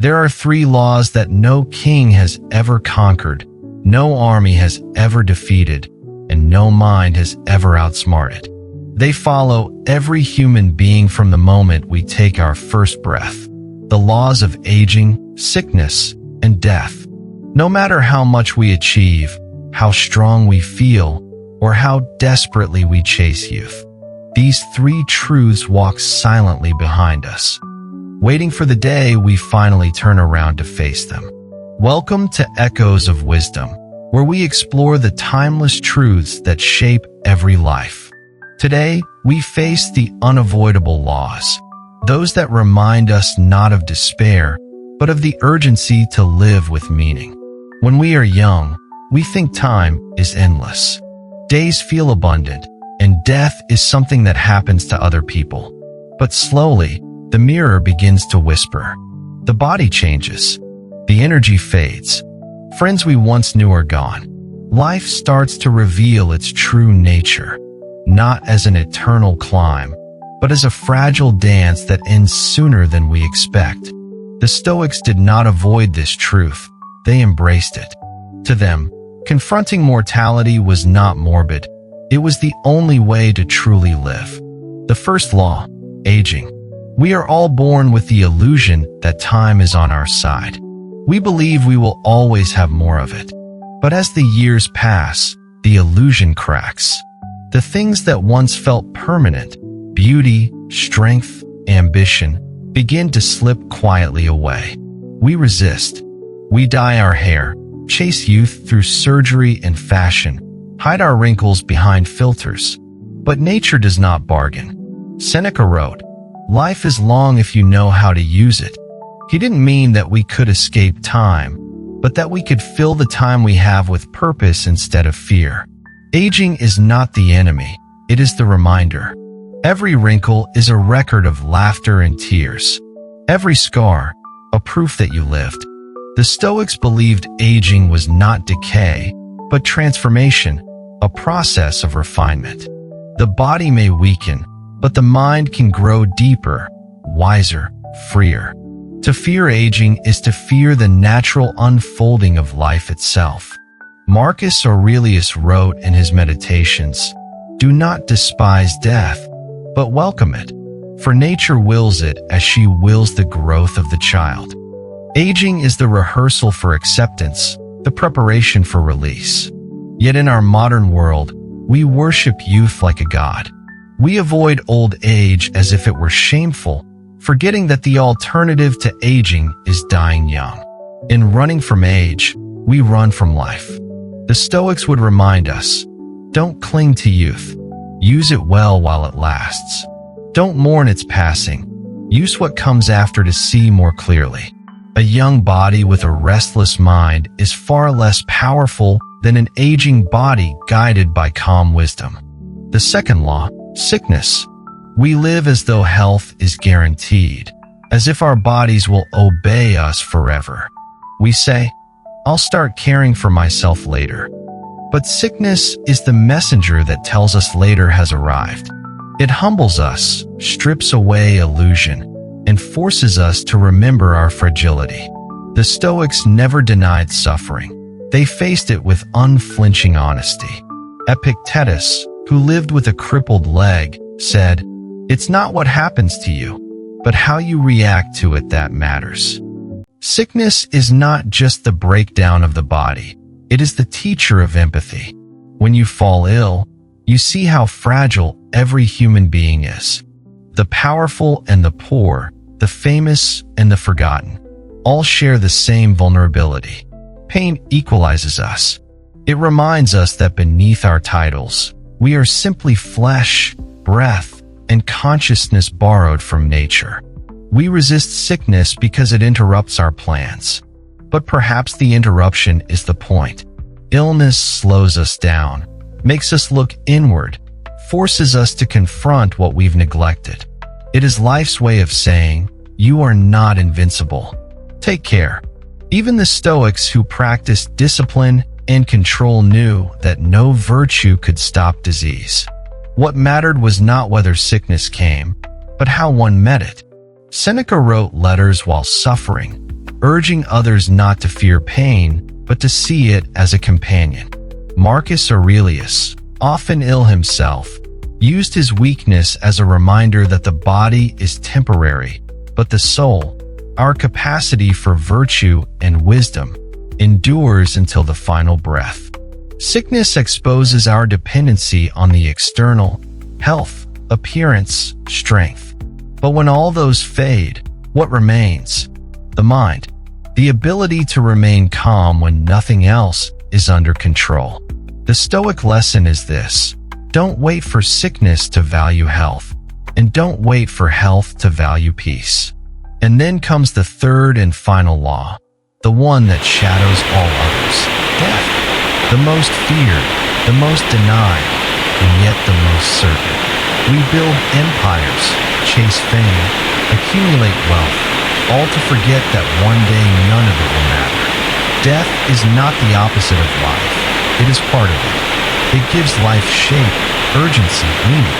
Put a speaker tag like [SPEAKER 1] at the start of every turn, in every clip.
[SPEAKER 1] There are 3 laws that no king has ever conquered, no army has ever defeated, and no mind has ever outsmarted. They follow every human being from the moment we take our first breath. The laws of aging, sickness, and death. No matter how much we achieve, how strong we feel, or how desperately we chase youth, these 3 truths walk silently behind us, waiting for the day we finally turn around to face them. Welcome to Echoes of Wisdom, where we explore the timeless truths that shape every life. Today, we face the unavoidable laws, those that remind us not of despair, but of the urgency to live with meaning. When we are young, we think time is endless. Days feel abundant, and death is something that happens to other people. But slowly, the mirror begins to whisper. The body changes. The energy fades. Friends we once knew are gone. Life starts to reveal its true nature, not as an eternal climb, but as a fragile dance that ends sooner than we expect. The Stoics did not avoid this truth. They embraced it. To them, confronting mortality was not morbid. It was the only way to truly live. The first law, aging. We are all born with the illusion that time is on our side. We believe we will always have more of it. But as the years pass, the illusion cracks. The things that once felt permanent, beauty, strength, ambition, begin to slip quietly away. We resist. We dye our hair, chase youth through surgery and fashion, hide our wrinkles behind filters. But nature does not bargain. Seneca wrote, "Life is long if you know how to use it." He didn't mean that we could escape time, but that we could fill the time we have with purpose instead of fear. Aging is not the enemy, it is the reminder. Every wrinkle is a record of laughter and tears. Every scar, a proof that you lived. The Stoics believed aging was not decay, but transformation, a process of refinement. The body may weaken, but the mind can grow deeper, wiser, freer. To fear aging is to fear the natural unfolding of life itself. Marcus Aurelius wrote in his Meditations, "Do not despise death, but welcome it, for nature wills it as she wills the growth of the child." Aging is the rehearsal for acceptance, the preparation for release. Yet in our modern world, we worship youth like a god. We avoid old age as if it were shameful, forgetting that the alternative to aging is dying young. In running from age, we run from life. The Stoics would remind us, don't cling to youth. Use it well while it lasts. Don't mourn its passing. Use what comes after to see more clearly. A young body with a restless mind is far less powerful than an aging body guided by calm wisdom. The second law, sickness. We live as though health is guaranteed, as if our bodies will obey us forever. We say, "I'll start caring for myself later." But sickness is the messenger that tells us later has arrived. It humbles us, strips away illusion, and forces us to remember our fragility. The Stoics never denied suffering. They faced it with unflinching honesty. Epictetus, who lived with a crippled leg, said, "It's not what happens to you, but how you react to it that matters." Sickness is not just the breakdown of the body. It is the teacher of empathy. When you fall ill, you see how fragile every human being is. The powerful and the poor, the famous and the forgotten, all share the same vulnerability. Pain equalizes us. It reminds us that beneath our titles, we are simply flesh, breath, and consciousness borrowed from nature. We resist sickness because it interrupts our plans. But perhaps the interruption is the point. Illness slows us down, makes us look inward, forces us to confront what we've neglected. It is life's way of saying, you are not invincible. Take care. Even the Stoics who practiced discipline and control knew that no virtue could stop disease. What mattered was not whether sickness came, but how one met it. Seneca wrote letters while suffering, urging others not to fear pain, but to see it as a companion. Marcus Aurelius, often ill himself, used his weakness as a reminder that the body is temporary, but the soul, our capacity for virtue and wisdom, endures until the final breath. Sickness exposes our dependency on the external, health, appearance, strength. But when all those fade, what remains? The mind. The ability to remain calm when nothing else is under control. The Stoic lesson is this: don't wait for sickness to value health, and don't wait for health to value peace. And then comes the third and final law, the one that shadows all others: death. The most feared, the most denied, and yet the most certain. We build empires, chase fame, accumulate wealth, all to forget that one day none of it will matter. Death is not the opposite of life. It is part of it. It gives life shape, urgency, meaning.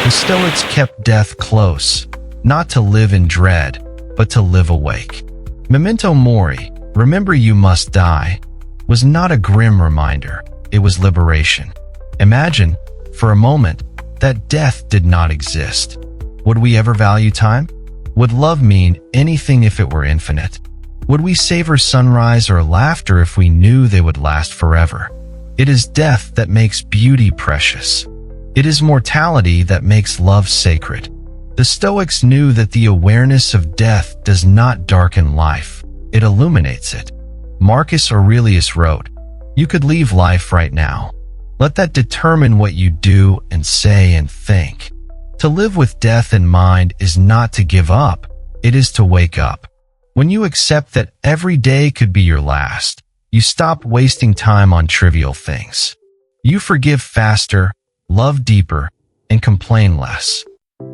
[SPEAKER 1] The Stoics kept death close, not to live in dread, but to live awake. Memento mori, remember you must die, was not a grim reminder. It was liberation. Imagine, for a moment, that death did not exist. Would we ever value time? Would love mean anything if it were infinite? Would we savor sunrise or laughter if we knew they would last forever? It is death that makes beauty precious. It is mortality that makes love sacred. The Stoics knew that the awareness of death does not darken life, it illuminates it. Marcus Aurelius wrote, "You could leave life right now. Let that determine what you do and say and think." To live with death in mind is not to give up, it is to wake up. When you accept that every day could be your last, you stop wasting time on trivial things. You forgive faster, love deeper, and complain less.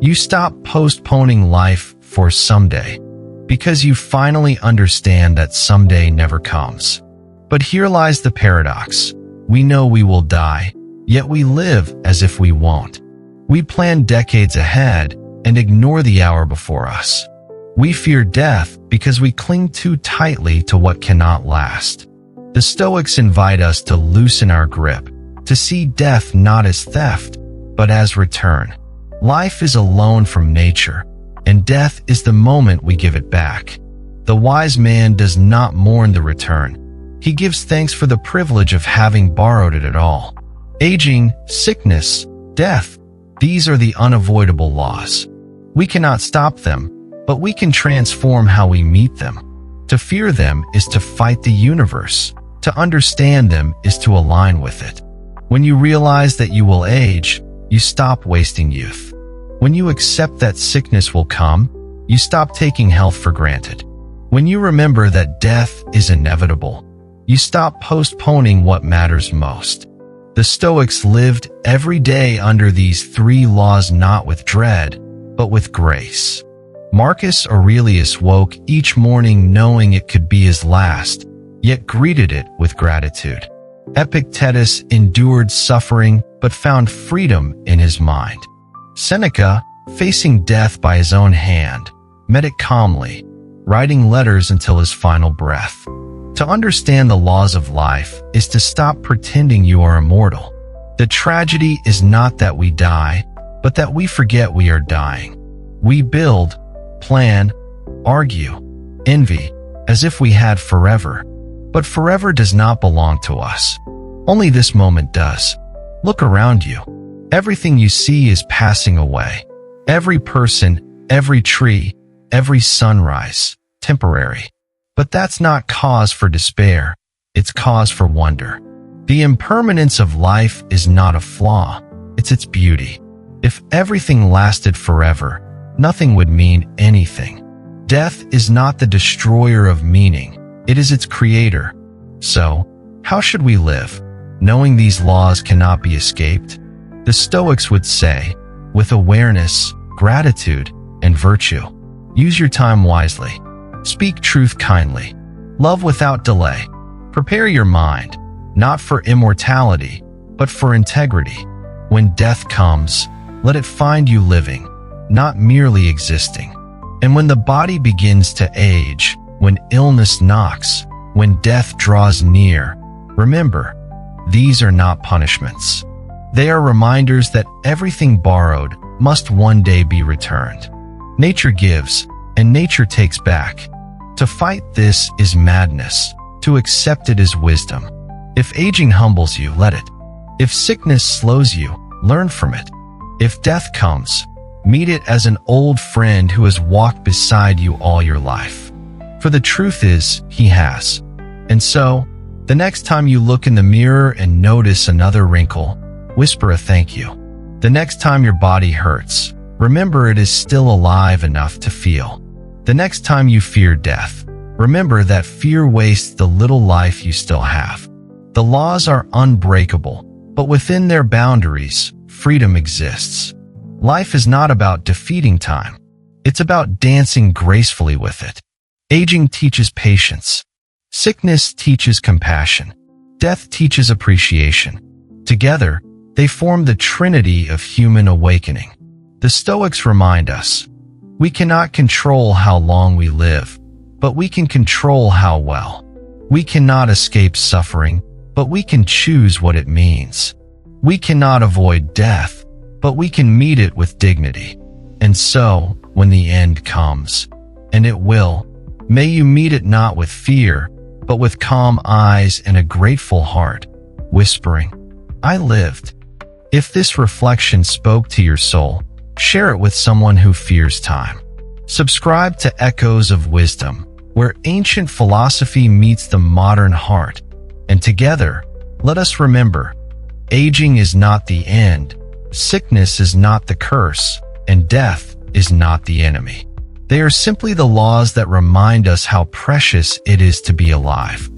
[SPEAKER 1] You stop postponing life for someday, because you finally understand that someday never comes. But here lies the paradox. We know we will die, yet we live as if we won't. We plan decades ahead and ignore the hour before us. We fear death because we cling too tightly to what cannot last. The Stoics invite us to loosen our grip, to see death not as theft, but as return. Life is a loan from nature, and death is the moment we give it back. The wise man does not mourn the return. He gives thanks for the privilege of having borrowed it at all. Aging, sickness, death, these are the unavoidable laws. We cannot stop them, but we can transform how we meet them. To fear them is to fight the universe. To understand them is to align with it. When you realize that you will age, you stop wasting youth. When you accept that sickness will come, you stop taking health for granted. When you remember that death is inevitable, you stop postponing what matters most. The Stoics lived every day under these three laws, not with dread, but with grace. Marcus Aurelius woke each morning knowing it could be his last, yet greeted it with gratitude. Epictetus endured suffering but found freedom in his mind. Seneca, facing death by his own hand, met it calmly, writing letters until his final breath. To understand the laws of life is to stop pretending you are immortal. The tragedy is not that we die, but that we forget we are dying. We build, plan, argue, envy, as if we had forever. But forever does not belong to us. Only this moment does. Look around you. Everything you see is passing away. Every person, every tree, every sunrise, temporary. But that's not cause for despair. It's cause for wonder. The impermanence of life is not a flaw. It's its beauty. If everything lasted forever, nothing would mean anything. Death is not the destroyer of meaning. It is its creator. So, how should we live, knowing these laws cannot be escaped? The Stoics would say, with awareness, gratitude, and virtue. Use your time wisely. Speak truth kindly. Love without delay. Prepare your mind, not for immortality, but for integrity. When death comes, let it find you living, not merely existing. And when the body begins to age, when illness knocks, when death draws near, remember, these are not punishments. They are reminders that everything borrowed must one day be returned. Nature gives, and nature takes back. To fight this is madness. To accept it is wisdom. If aging humbles you, let it. If sickness slows you, learn from it. If death comes, meet it as an old friend who has walked beside you all your life. For the truth is, he has. And so, the next time you look in the mirror and notice another wrinkle, whisper a thank you. The next time your body hurts, remember it is still alive enough to feel. The next time you fear death, remember that fear wastes the little life you still have. The laws are unbreakable, but within their boundaries, freedom exists. Life is not about defeating time. It's about dancing gracefully with it. Aging teaches patience. Sickness teaches compassion. Death teaches appreciation. Together, they form the trinity of human awakening. The Stoics remind us, we cannot control how long we live, but we can control how well. We cannot escape suffering, but we can choose what it means. We cannot avoid death, but we can meet it with dignity. And so, when the end comes, and it will, may you meet it not with fear, but with calm eyes and a grateful heart, whispering, I lived. If this reflection spoke to your soul, share it with someone who fears time. Subscribe to Echoes of Wisdom, where ancient philosophy meets the modern heart. And together, let us remember, aging is not the end, sickness is not the curse, and death is not the enemy. They are simply the laws that remind us how precious it is to be alive.